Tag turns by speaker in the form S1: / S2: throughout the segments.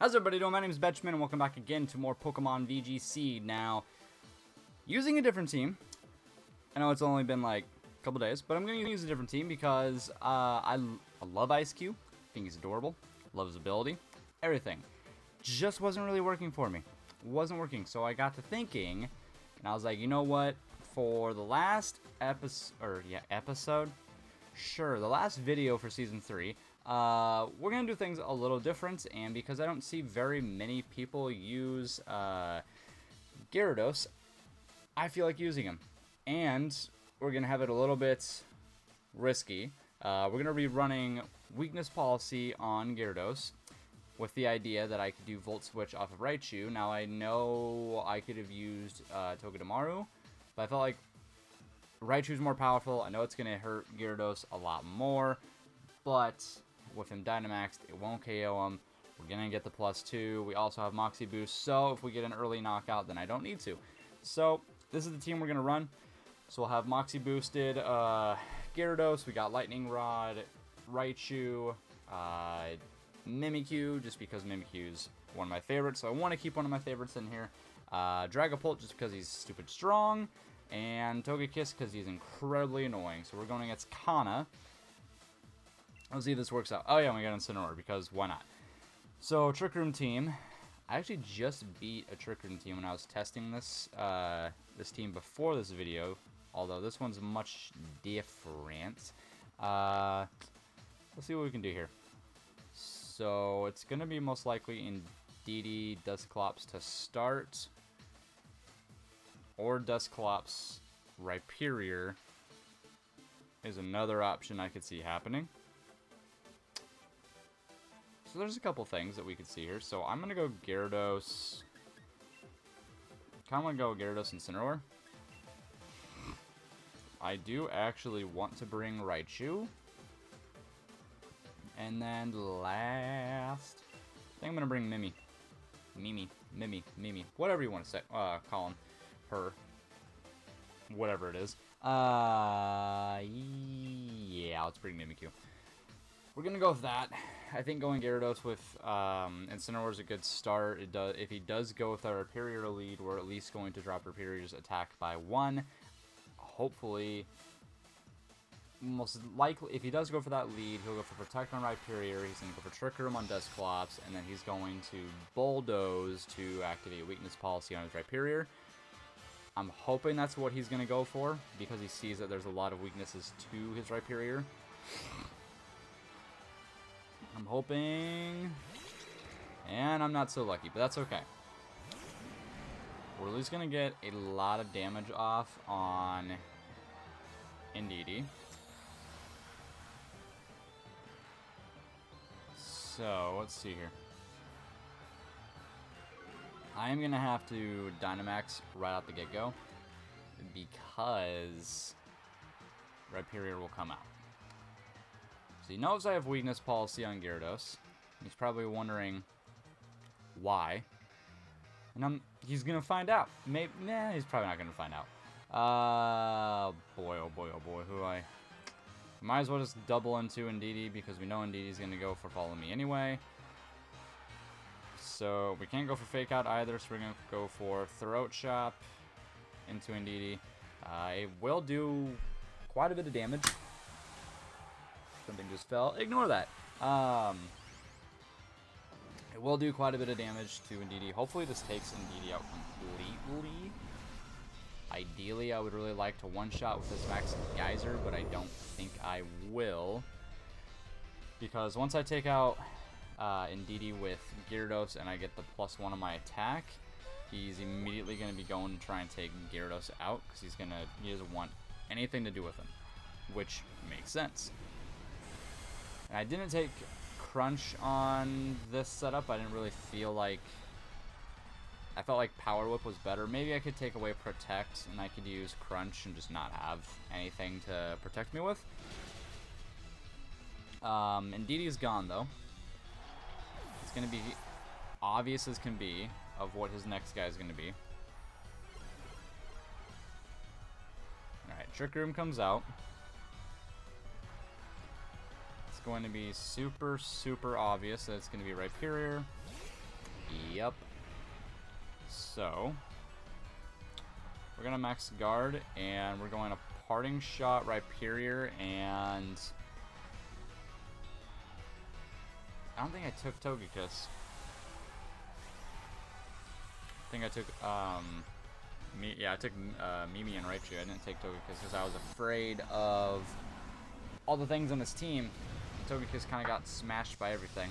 S1: How's everybody doing? My name is Betchman, and welcome back again to more Pokemon VGC. Now, using a different team. I know it's only been like a couple days, but I'm going to use a different team because I love Ice Cube. I think he's adorable. Love his ability. Everything. Just wasn't really working for me. Wasn't working, so I got to thinking, and I was like, you know what? For the last episode? Sure, the last video for Season 3, we're going to do things a little different, and because I don't see very many people use Gyarados, I feel like using him. And we're going to have it a little bit risky. We're going to be running Weakness Policy on Gyarados with the idea that I could do Volt Switch off of Raichu. Now, I know I could have used Togedemaru, but I felt like Raichu's more powerful. I know it's going to hurt Gyarados a lot more, but with him Dynamaxed, it won't KO him. We're going to get the +2. We also have Moxie boost, so if we get an early knockout, then I don't need to. So, this is the team we're going to run. So, we'll have Moxie boosted Gyarados. We got Lightning Rod, Raichu, Mimikyu, just because Mimikyu's one of my favorites, so I want to keep one of my favorites in here. Dragapult, just because he's stupid strong. And Togekiss, because he's incredibly annoying. So we're going against Kana. Let's see if this works out. Oh yeah, we got Incineroar, because why not? So, Trick Room team. I actually just beat a Trick Room team when I was testing this this team before this video. Although this one's much different. Let's see what we can do here. So, it's going to be most likely Indeedee, Dusclops to start. Or Dusclops Rhyperior is another option I could see happening. So there's a couple things that we could see here. So I'm going to go Gyarados. Kind of want to go Gyarados and Incineroar. I do actually want to bring Raichu. And then last, I think I'm going to bring Mimi. Whatever you want to say, call him. Her, whatever it is. Yeah, let's bring Mimikyu. We're gonna go with that. I think going Gyarados with Incineroar is a good start. It does, if he does go with our Rhyperior lead, we're at least going to drop Rhyperior's attack by 1. Hopefully, most likely, if he does go for that lead, he'll go for Protect on Rhyperior. He's gonna go for Trick Room on Dusclops, and then he's going to Bulldoze to activate Weakness Policy on his Rhyperior. I'm hoping that's what he's going to go for, because he sees that there's a lot of weaknesses to his Rhyperior. I'm hoping, and I'm not so lucky, but that's okay. We're at least going to get a lot of damage off on Indeedee. So, let's see here. I am going to have to Dynamax right out the get-go, because Rhyperior will come out. So he knows I have Weakness Policy on Gyarados. He's probably wondering why. And he's going to find out. Maybe, nah, he's probably not going to find out. Boy, oh boy, oh boy. Might as well just double into Indeedee, because we know Indeedee's going to go for Follow Me anyway. So we can't go for Fake Out either, so we're going to go for Throat Chop into Indeedee. It will do quite a bit of damage. Something just fell. Ignore that. It will do quite a bit of damage to Indeedee. Hopefully this takes Indeedee out completely. Ideally, I would really like to one-shot with this Max Geyser, but I don't think I will. Because once I take out Indeedee with Gyarados and I get the +1 on my attack, he's immediately going to be going to try and take Gyarados out, because he doesn't want anything to do with him, which makes sense. And I didn't take Crunch on this setup. I didn't really feel like, I felt like Power Whip was better. Maybe I could take away Protect and I could use Crunch and just not have anything to protect me with. Indeedee's gone though. It's going to be obvious as can be of what his next guy is going to be. Alright, Trick Room comes out. It's going to be super, super obvious that it's going to be Rhyperior. Yep. So, we're going to max guard, and we're going to parting shot Rhyperior, and I don't think I took Togekiss. I think I took, I took Mimi and Raichu. I didn't take Togekiss because I was afraid of all the things on this team. Togekiss kind of got smashed by everything.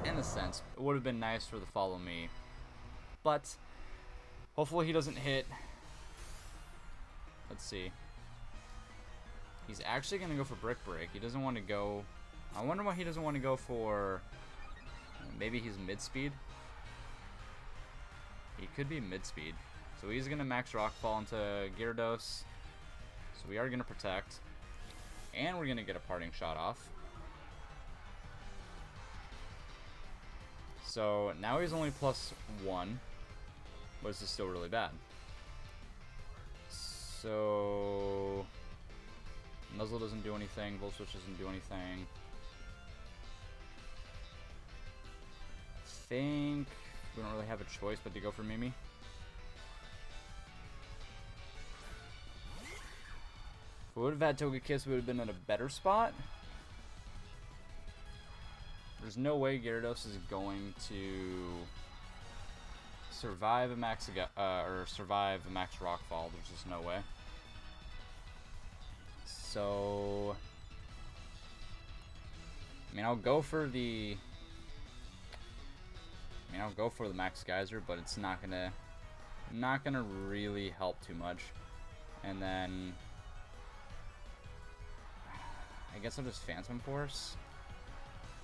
S1: In a sense, it would have been nice for the follow me, but hopefully he doesn't hit. Let's see. He's actually going to go for Brick Break. He doesn't want to go. I wonder why he doesn't want to go for. Maybe he's mid speed. He could be mid speed. So he's going to max Rock Fall into Gyarados. So we are going to protect. And we're going to get a parting shot off. So now he's only +1, but this is still really bad. So Nuzzle doesn't do anything, Volt Switch doesn't do anything. I think we don't really have a choice but to go for Mimi. If we would have had Togekiss, we would have been in a better spot. There's no way Gyarados is going to survive a max Rockfall. There's just no way. So, I mean, I'll go for the Max Geyser, but it's not gonna really help too much. And then I guess I'll just Phantom Force.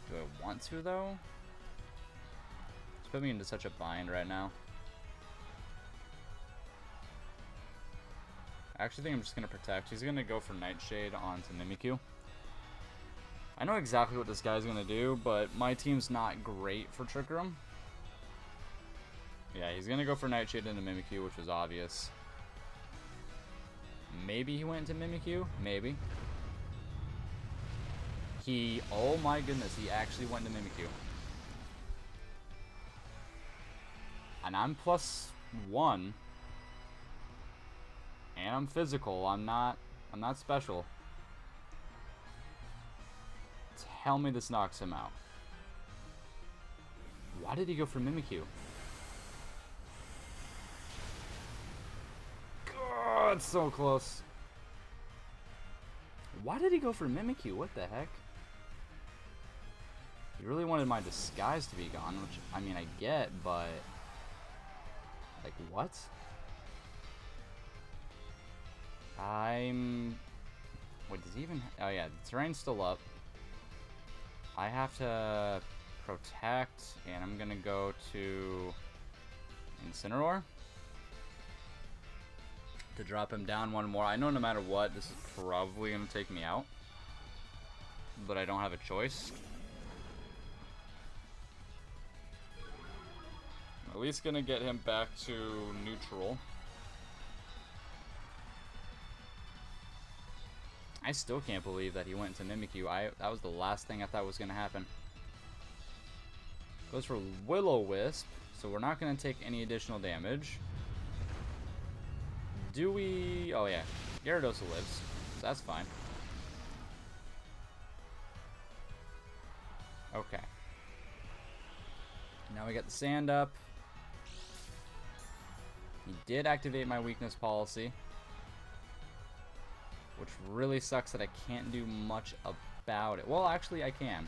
S1: Do I want to, though? It's put me into such a bind right now. I actually think I'm just going to protect. He's going to go for Nightshade onto Mimikyu. I know exactly what this guy's going to do, but my team's not great for Trick Room. Yeah, he's going to go for Nightshade into Mimikyu, which was obvious. Maybe he went into Mimikyu? Maybe. Oh my goodness, he actually went to Mimikyu. And I'm +1. And I'm physical. I'm not special. Tell me this knocks him out. Why did he go for Mimikyu? God, it's so close. Why did he go for Mimikyu? What the heck? He really wanted my disguise to be gone, which, I mean, I get, but like, what? Wait, does he even... Oh, yeah, the terrain's still up. I have to protect, and I'm going to go to Incineroar to drop him down one more. I know no matter what, this is probably going to take me out, but I don't have a choice. I'm at least going to get him back to neutral. I still can't believe that he went to Mimikyu. That was the last thing I thought was going to happen. Goes for Will-O-Wisp, so we're not going to take any additional damage. Do we... Oh, yeah. Gyarados lives, so that's fine. Okay. Now we got the sand up. He did activate my weakness policy, which really sucks that I can't do much about it. Well, actually, I can.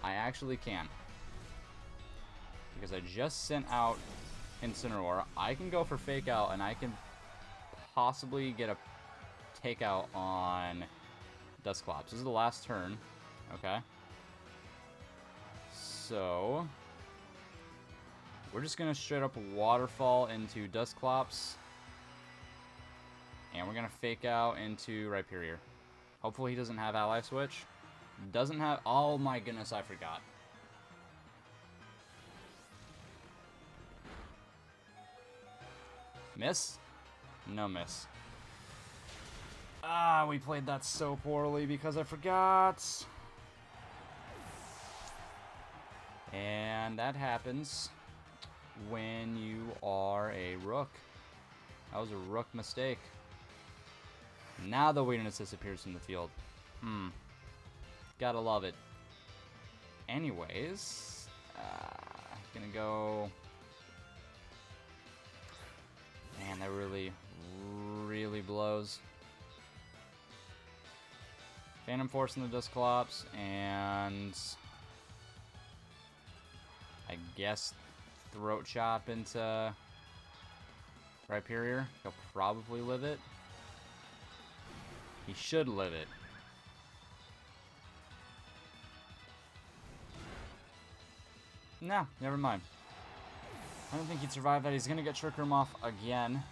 S1: I actually can. Because I just sent out Incineroar. I can go for Fake Out, and I can possibly get a takeout on Dusclops. This is the last turn. Okay. So we're just going to straight up Waterfall into Dusclops. And we're going to Fake Out into Rhyperior. Hopefully he doesn't have Ally Switch. Doesn't have... Oh my goodness, I forgot. Miss? No miss. Ah, we played that so poorly because I forgot. And that happens when you are a rook. That was a rook mistake. Now the weirdness disappears from the field. Gotta love it. Anyways, gonna go... Man, that really, really blows. Phantom Force in the Dusclops, and... I guess Throat Chop into Rhyperior. He'll probably live it. He should live it. No, never mind. I don't think he'd survive that. He's going to get Trick Room off again,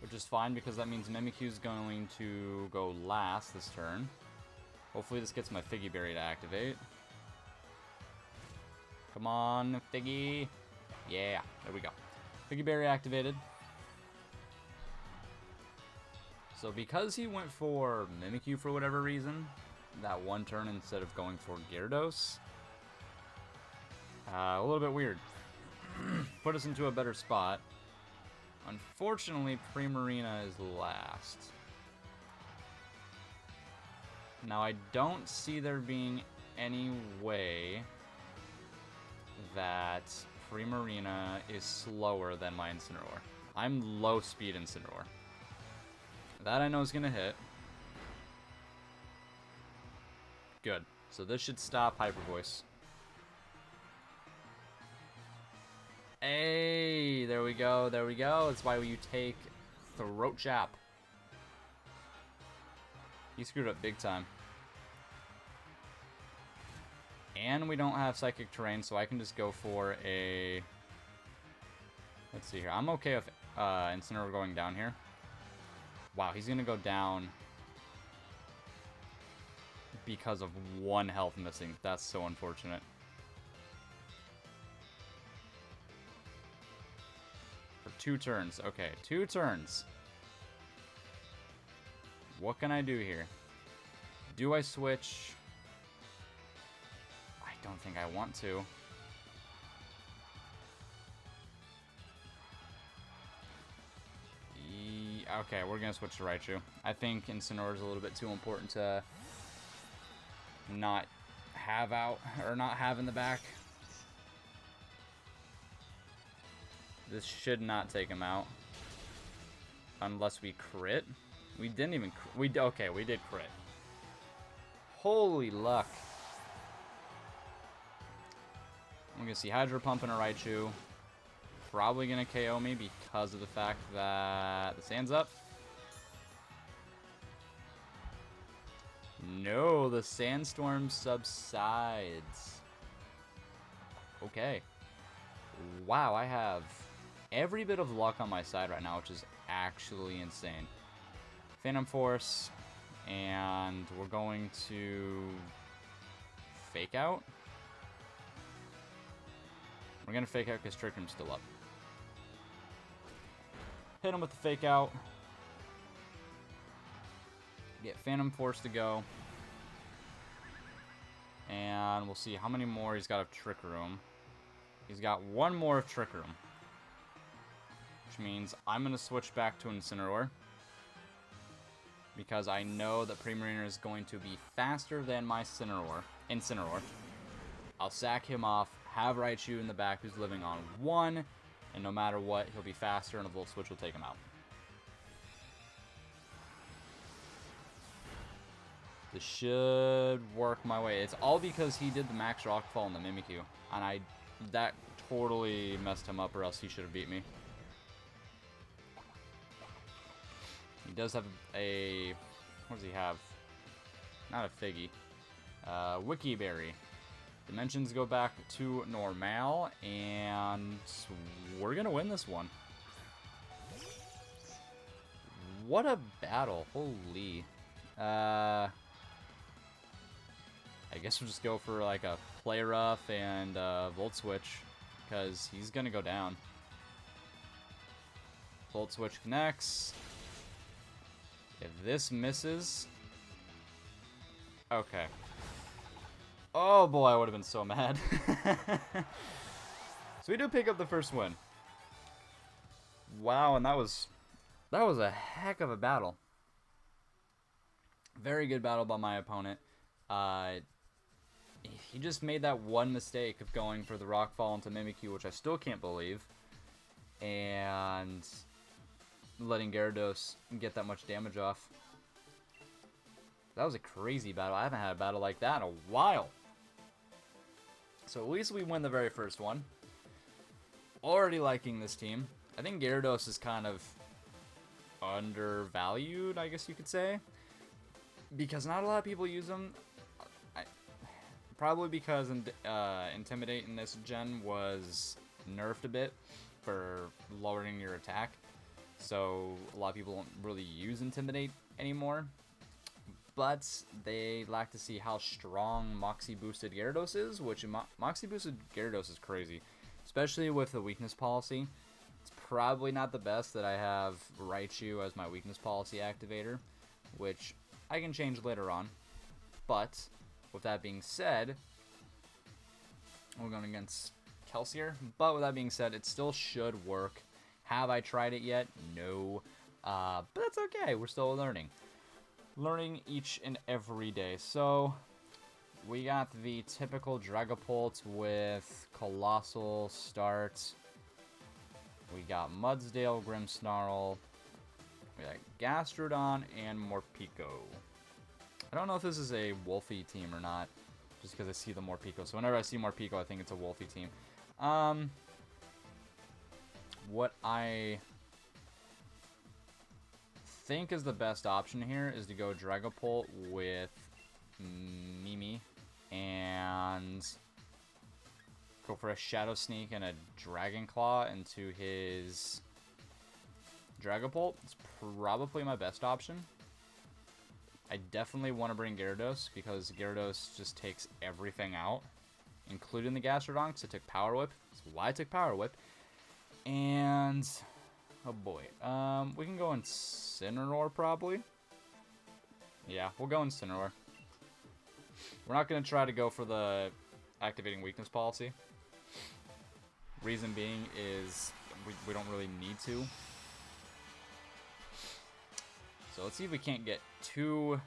S1: which is fine because that means Mimikyu's going to go last this turn. Hopefully this gets my Figy Berry to activate. Come on, Figy. Yeah, there we go. Figy Berry activated. So because he went for Mimikyu for whatever reason, that one turn instead of going for Gyarados, a little bit weird. Put us into a better spot. Unfortunately, Primarina is last. Now, I don't see there being any way that Primarina is slower than my Incineroar. I'm low speed Incineroar. That I know is going to hit. Good. So this should stop Hyper Voice. Hey, there we go, there we go. That's why you take Throat Chop. He screwed up big time. And we don't have Psychic Terrain, so I can just go for a... Let's see here. I'm okay with Incineroar going down here. Wow, he's going to go down because of 1 health missing. That's so unfortunate. For 2 turns. Okay, 2 turns. What can I do here? Do I switch? I don't think I want to. Okay, we're going to switch to Raichu. I think Incineroar is a little bit too important to not have out, or not have in the back. This should not take him out. Unless we crit. We didn't even... Okay, we did crit. Holy luck. I'm going to see Hydro Pump and a Raichu. Probably going to KO me because of the fact that the sand's up. No, the sandstorm subsides. Okay. Wow, I have every bit of luck on my side right now, which is actually insane. Phantom Force, and we're going to Fake Out. We're going to Fake Out because Trick Room's still up. Hit him with the Fake Out. Get Phantom Force to go. And we'll see how many more he's got of Trick Room. He's got 1 more of Trick Room. Which means I'm going to switch back to Incineroar. Because I know that Primarina is going to be faster than my Incineroar. I'll sack him off, have Raichu in the back who's living on 1. And no matter what, he'll be faster and a Volt Switch will take him out. This should work my way. It's all because he did the Max Rockfall in the Mimikyu. And that totally messed him up, or else he should have beat me. He does have a... What does he have? Not a Figy. Wiki Berry. Dimensions go back to normal, and we're going to win this one. What a battle. Holy. I guess we'll just go for like a Play Rough and Volt Switch, because he's going to go down. Volt Switch connects. If this misses... Okay. Oh boy, I would have been so mad. So we do pick up the first win. Wow, and that was a heck of a battle. Very good battle by my opponent. He just made that one mistake of going for the Rock Fall into Mimikyu, which I still can't believe, and letting Gyarados get that much damage off. That was a crazy battle. I haven't had a battle like that in a while. So at least we win the very first one. Already liking this team. I think Gyarados is kind of undervalued, I guess you could say, because not a lot of people use him. Probably because Intimidate in this gen was nerfed a bit for lowering your attack. So a lot of people don't really use Intimidate anymore. But they like to see how strong Moxie boosted Gyarados is, which Moxie boosted Gyarados is crazy. Especially with the weakness policy. It's probably not the best that I have Raichu as my weakness policy activator, which I can change later on. But with that being said, we're going against Kelsier. But with that being said, it still should work. Have I tried it yet? No. But that's okay. We're still learning. Learning each and every day. So we got the typical Dragapult with Colossal start. We got Mudsdale, Grimmsnarl. We got Gastrodon and Morpeko. I don't know if this is a Wolfie team or not, just because I see the Morpeko. So whenever I see Morpeko, I think it's a Wolfie team. What I think is the best option here is to go Dragapult with Mimi and go for a Shadow Sneak and a Dragon Claw into his Dragapult. It's probably my best option. I definitely want to bring Gyarados because Gyarados just takes everything out, including the Gastrodon, because it took Power Whip. That's why I took Power Whip. And oh boy, we can go Incineroar probably. Yeah, we'll go Incineroar. We're not going to try to go for the activating weakness policy. Reason being is we don't really need to. So let's see if we can't get two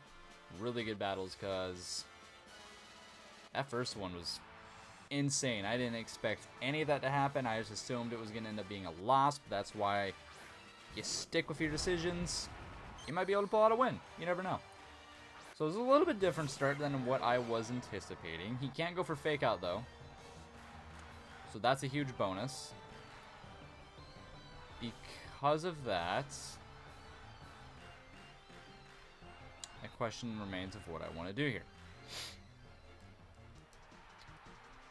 S1: really good battles, because that first one was insane. I didn't expect any of that to happen. I just assumed it was going to end up being a loss, but that's why you stick with your decisions. You might be able to pull out a win. You never know. So it's a little bit different start than what I was anticipating. He can't go for Fake Out, though. So that's a huge bonus. Because of that, a question remains of what I want to do here.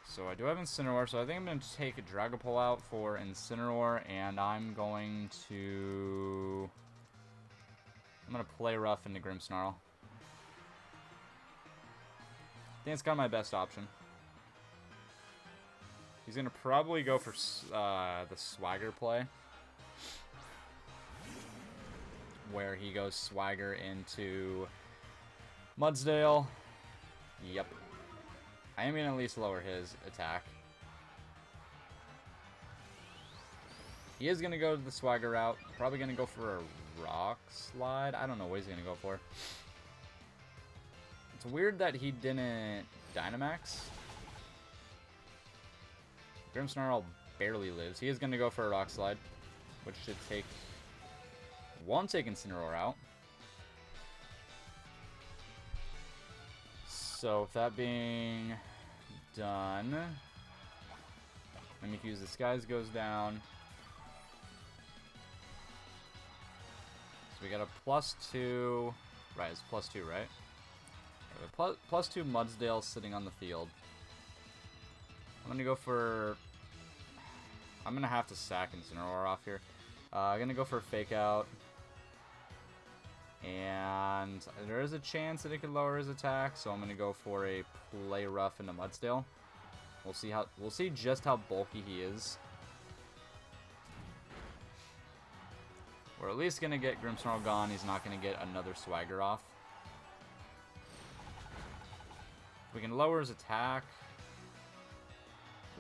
S1: So I do have Incineroar, so I think I'm going to take a Dragapult out for Incineroar, and I'm going to play rough into Grimmsnarl. I think it's kind of my best option. He's going to probably go for the Swagger play, where he goes Swagger into Mudsdale. Yep. I am going to at least lower his attack. He is going to go to the Swagger route. Probably going to go for a Rock Slide. I don't know what he's going to go for. It's weird that he didn't Dynamax. Grimmsnarl barely lives. He is going to go for a Rock Slide, which should take... won't take Incineroar out. So, with that being done, Mimikyu's Disguise goes down. So we got a +2. Right, it's +2, right? +2 Mudsdale sitting on the field. I'm going to go for... I'm going to have to sack Incineroar off here. I'm going to go for a Fake Out. And there is a chance that it could lower his attack, so I'm going to go for a Play Rough into Mudsdale. We'll see just how bulky he is. We're at least going to get Grimmsnarl gone. He's not going to get another Swagger off. We can lower his attack.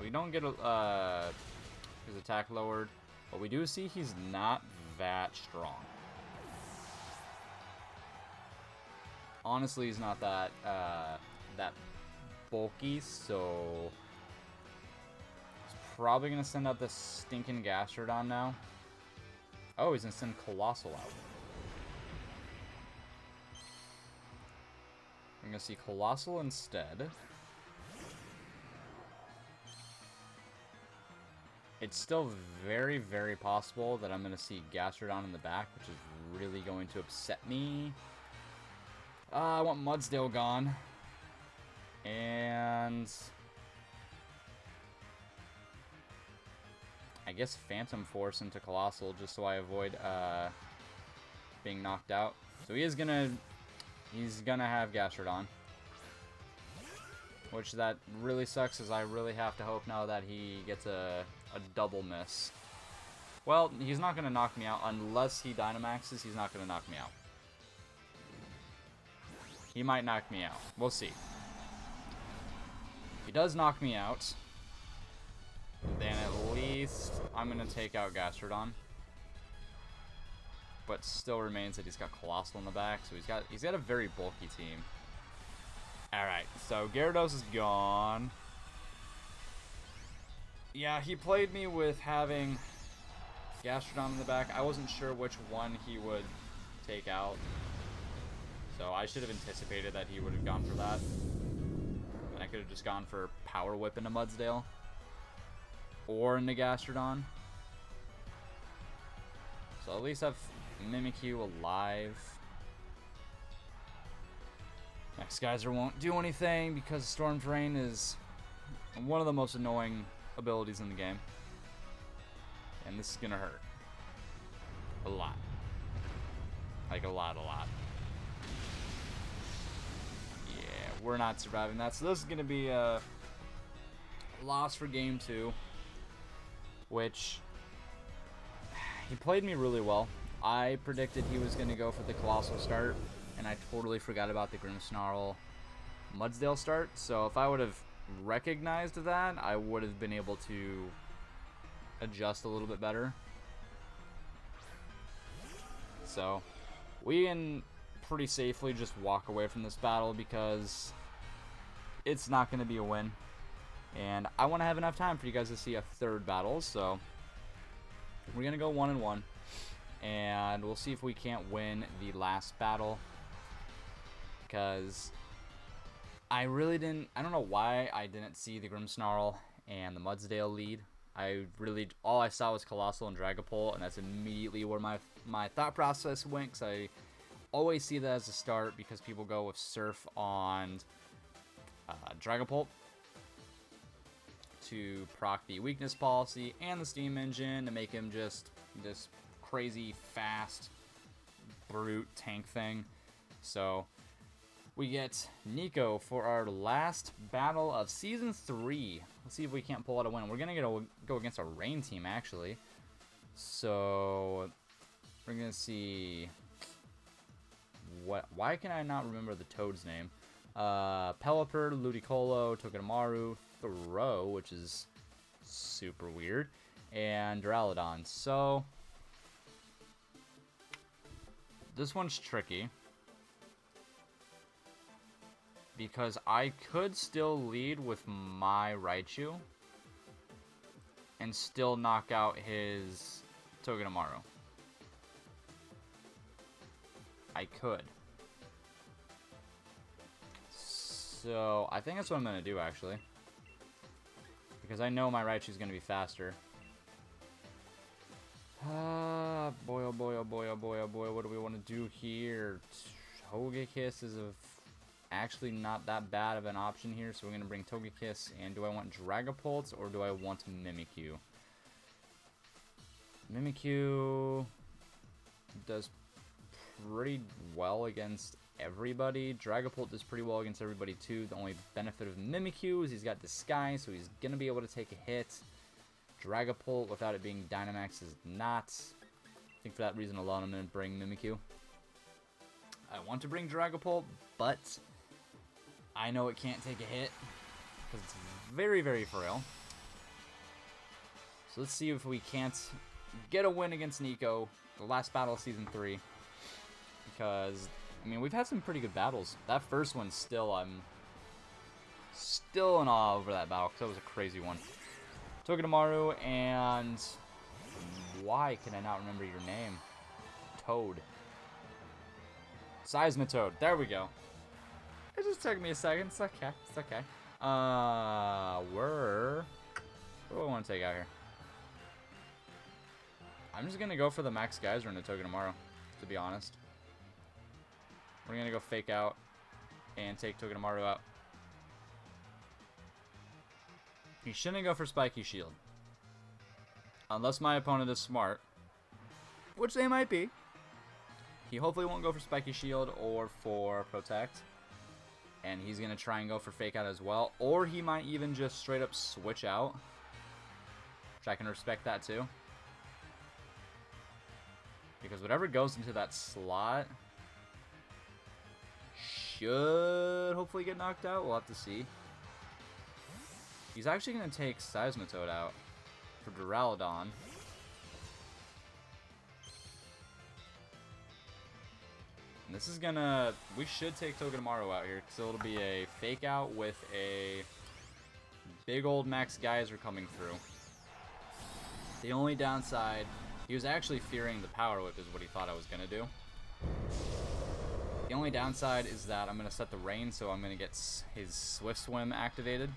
S1: We don't get his attack lowered, but we do see he's not that strong. Honestly, he's not that that bulky, so he's probably gonna send out this stinking Gastrodon now. Oh, he's gonna send Colossal out. I'm gonna see Colossal instead. It's still very, very possible that I'm going to see Gastrodon in the back, which is really going to upset me. I want Mudsdale gone. And I guess Phantom Force into Colossal just so I avoid being knocked out. So he's gonna have Gastrodon. Which that really sucks, as I really have to hope now that he gets a double miss. Well, he's not going to knock me out unless he Dynamaxes. He's not going to knock me out. He might knock me out. We'll see. If he does knock me out, then at least I'm going to take out Gastrodon. But still remains that he's got Colossal in the back, so he's got a very bulky team. Alright, so Gyarados is gone. Yeah, he played me with having Gastrodon in the back. I wasn't sure which one he would take out. So I should have anticipated that he would have gone for that. And I could have just gone for Power Whip into Mudsdale. Or into Gastrodon. So at least have Mimikyu alive. Next Geyser won't do anything because Storm Drain is one of the most annoying abilities in the game. And this is going to hurt. A lot. Like a lot. Yeah, we're not surviving that. So this is going to be a loss for game 2. Which, he played me really well. I predicted he was going to go for the Colossal start. And I totally forgot about the Grimmsnarl Mudsdale start. So if I would have recognized that, I would have been able to adjust a little bit better. So we can pretty safely just walk away from this battle because it's not going to be a win. And I want to have enough time for you guys to see a third battle. So we're going to go 1-1. And we'll see if we can't win the last battle. Because I don't know why I didn't see the Grimmsnarl and the Mudsdale lead. All I saw was Colossal and Dragapult, and that's immediately where my thought process went, because I always see that as a start, because people go with Surf on Dragapult to proc the weakness policy and the Steam Engine to make him just this crazy fast brute tank thing. So we get Nico for our last battle of Season 3. Let's see if we can't pull out a win. We're going to go against a Rain team, actually. So we're going to see... Why can I not remember the Toad's name? Pelipper, Ludicolo, Togedemaru, Throw, which is super weird, and Duraludon. So this one's tricky, because I could still lead with my Raichu and still knock out his Togedemaru. I could. So I think that's what I'm going to do, actually. Because I know my Raichu's going to be faster. Boy, oh boy, oh boy, oh boy, oh boy. What do we want to do here? Togekiss is actually not that bad of an option here, so we're going to bring Togekiss. And do I want Dragapult or do I want Mimikyu? Mimikyu does pretty well against everybody. Dragapult does pretty well against everybody too. The only benefit of Mimikyu is he's got Disguise, so he's going to be able to take a hit. Dragapult, without it being Dynamax, is not. I think for that reason alone, I'm going to bring Mimikyu. I want to bring Dragapult, but I know it can't take a hit because it's very, very frail. So let's see if we can't get a win against Nico, the last battle of Season 3. Because, I mean, we've had some pretty good battles. That first one, I'm still in awe over that battle because that was a crazy one. Togedemaru, and why can I not remember your name? Toad. Seismitoad. There we go. It just took me a second. It's okay. It's okay. What do I want to take out here? I'm just going to go for the Max Geyser into Togedemaru, to be honest. We're going to go fake out and take Togedemaru out. He shouldn't go for Spiky Shield. Unless my opponent is smart. Which they might be. He hopefully won't go for Spiky Shield or for Protect. And he's going to try and go for Fake Out as well. Or he might even just straight up switch out. Which I can respect that too. Because whatever goes into that slot should hopefully get knocked out. We'll have to see. He's actually going to take Seismitoad out for Duraludon. And this is going to... We should take Togedemaru out here, because it'll be a fake out with a big old Max Geyser coming through. The only downside... He was actually fearing the Power Whip is what he thought I was going to do. The only downside is that I'm going to set the rain, so I'm going to get his Swift Swim activated.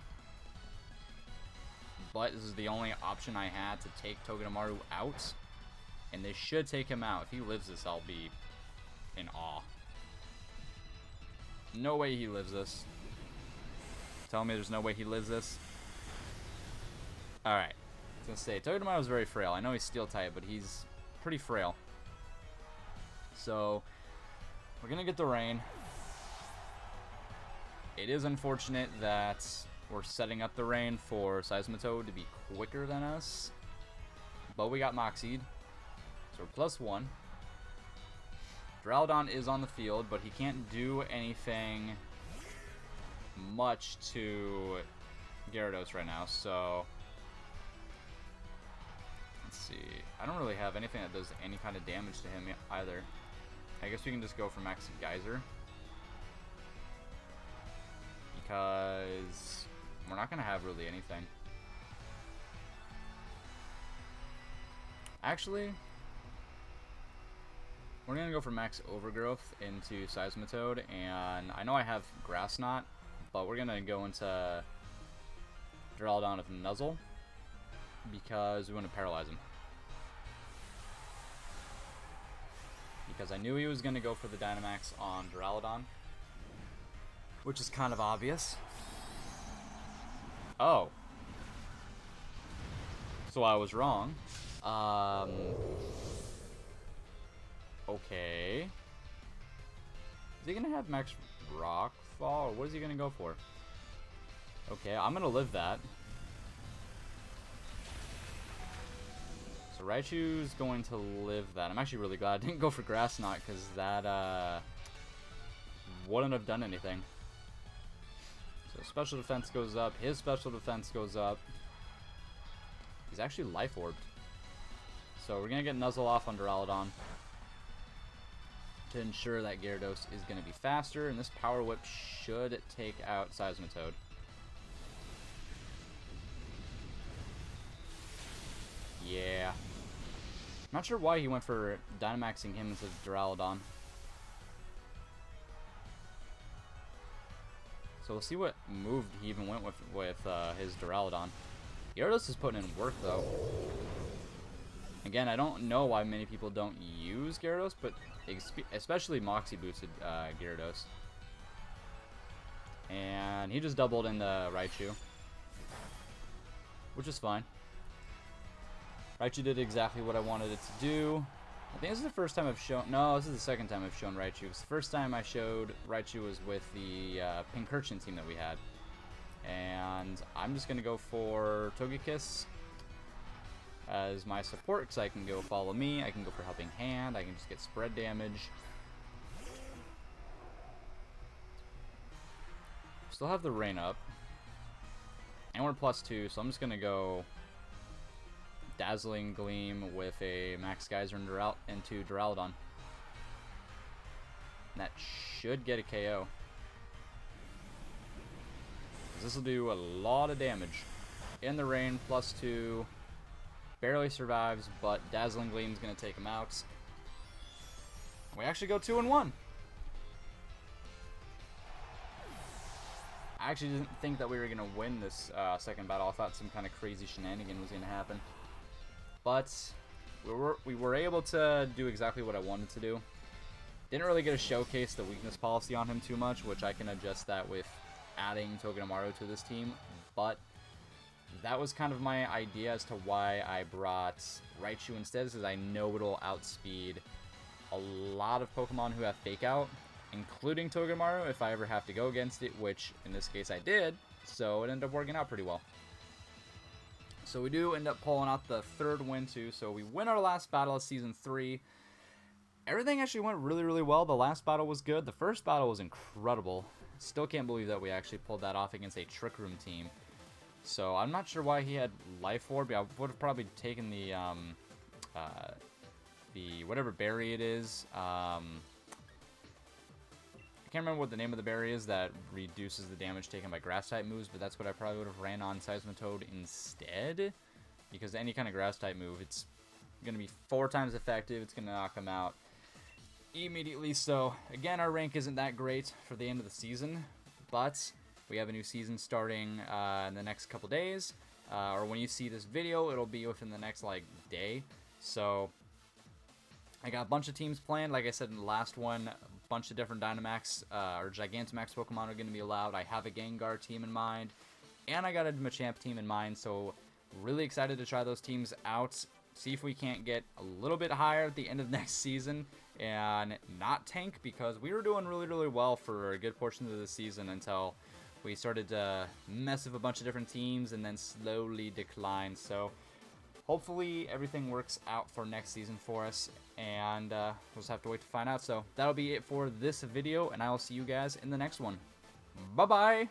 S1: But this is the only option I had to take Togedemaru out. And this should take him out. If he lives this, I'll be in awe. No way he lives this. Tell me there's no way he lives this. Alright. I was going to say, Togedemaru is very frail. I know he's Steel type, but he's pretty frail. So, we're going to get the rain. It is unfortunate that we're setting up the rain for Seismitoad to be quicker than us. But we got Moxied. So we're +1. Duraludon is on the field, but he can't do anything much to Gyarados right now. So, let's see. I don't really have anything that does any kind of damage to him either. I guess we can just go for Max Geyser. Because we're not going to have really anything. Actually, we're going to go for Max Overgrowth into Seismitoad. And I know I have Grass Knot, but we're going to go into Duraludon with Nuzzle. Because we want to paralyze him. Because I knew he was going to go for the Dynamax on Duraludon. Which is kind of obvious. Oh. So I was wrong. Okay. Is he going to have Max Rockfall? Or what is he going to go for? Okay, I'm going to live that. So Raichu's going to live that. I'm actually really glad I didn't go for Grass Knot, because that wouldn't have done anything. So special defense goes up. His special defense goes up. He's actually Life Orbed. So we're going to get Nuzzle off on Duraludon to ensure that Gyarados is going to be faster. And this Power Whip should take out Seismitoad. Yeah. Not sure why he went for Dynamaxing him instead of Duraludon. So we'll see what move he even went with his Duraludon. Gyarados is putting in work, though. Again, I don't know why many people don't use Gyarados, but especially Moxie boosted Gyarados. And he just doubled in the Raichu, which is fine. Raichu did exactly what I wanted it to do. I think this is the first time I've shown... No, this is the second time I've shown Raichu. It's the first time I showed Raichu was with the Pincurchin team that we had. And I'm just going to go for Togekiss as my support, because I can go Follow Me, I can go for Helping Hand, I can just get spread damage. Still have the rain up. And we're +2, so I'm just going to go Dazzling Gleam with a Max Geyser into Duraludon. That should get a KO. This will do a lot of damage. In the rain, +2. Barely survives, but Dazzling Gleam's going to take him out. We actually go 2-1. I actually didn't think that we were going to win this second battle. I thought some kind of crazy shenanigan was going to happen. But we were able to do exactly what I wanted to do. Didn't really get to showcase the weakness policy on him too much, which I can adjust that with adding Togedemaru to this team. But that was kind of my idea as to why I brought Raichu instead, is I know it'll outspeed a lot of Pokemon who have Fake Out, including Togedemaru, if I ever have to go against it, which in this case I did, so it ended up working out pretty well. So we do end up pulling out the third win too, so we win our last battle of Season 3. Everything actually went really, really well. The last battle was good. The first battle was incredible. Still can't believe that we actually pulled that off against a Trick Room team. So I'm not sure why he had Life Orb. I would have probably taken the whatever berry it is. I can't remember what the name of the berry is that reduces the damage taken by Grass-type moves, but that's what I probably would have ran on Seismitoad instead. Because any kind of Grass-type move, it's going to be 4 times effective. It's going to knock him out immediately. So again, our rank isn't that great for the end of the season, but we have a new season starting in the next couple days, or when you see this video, it'll be within the next day. So I got a bunch of teams planned. Like I said in the last one, a bunch of different Dynamax or Gigantamax Pokemon are going to be allowed. I have a Gengar team in mind, and I got a Machamp team in mind. So really excited to try those teams out. See if we can't get a little bit higher at the end of next season and not tank, because we were doing really, really well for a good portion of the season until we started to mess with a bunch of different teams and then slowly decline. So hopefully everything works out for next season for us, and we'll just have to wait to find out. So that'll be it for this video, and I will see you guys in the next one. Bye-bye!